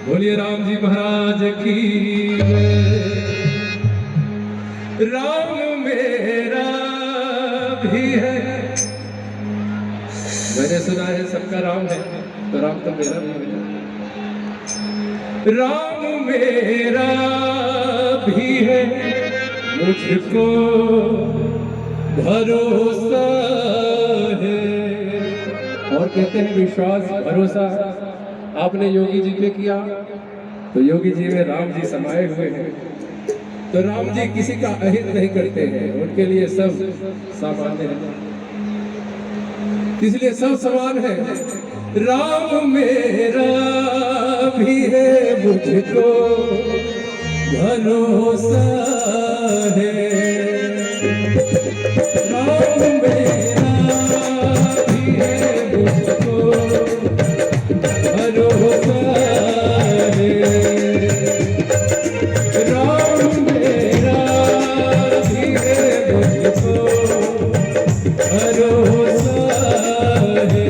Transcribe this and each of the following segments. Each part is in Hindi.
बोलिए राम जी महाराज की। राम मेरा भी है, मैंने सुना है सबका राम है, तो राम तो मेरा भी है। राम मेरा भी है, मुझको भरोसा है। और कहते हैं विश्वास भरोसा आपने योगी जी पे किया, तो योगी जी में राम जी समाये हुए हैं। तो राम जी किसी का अहित नहीं करते हैं, उनके लिए सब सामान्य है, इसलिए सब समान है। राम मेरा भी है, मुझको भरोसा है। राम मेरा भी है, मुझको भरोसा है। राम मेरा भी है, मुझको भरोसा है।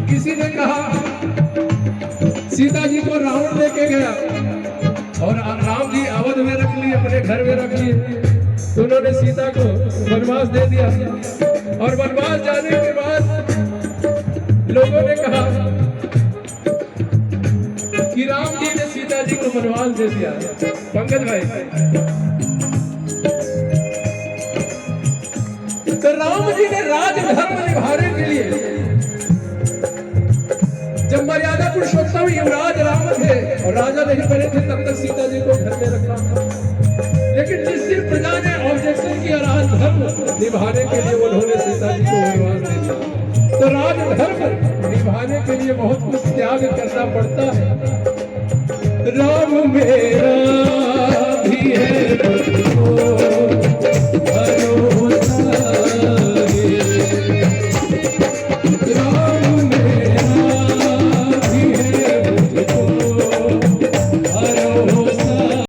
किसी ने कहा सीता जी को रावण लेके गया और राम जी अवध में रख लिए, अपने घर में रख लिए, तो उन्होंने सीता को वनवास दे दिया। और वनवास जाने के बाद लोगों ने कहा कि राम जी ने सीता जी को वनवास दे दिया। पंकज भाई, तो राम जी ने राजधर्म निभाने के लिए, जब मर्यादा पुरुषोत्तम युवराज राम थे और राजा नहीं बने थे, तब तक सीता जी को घर में रखा। लेकिन जिस दिन प्रजा ने ऑब्जेक्शन किया राजधर्म निभाने के लिए, उन्होंने सीता जी को वनवास दे दिया। तो राजधर्म निभाने के लिए बहुत कुछ त्याग करना पड़ता है। राम मेरा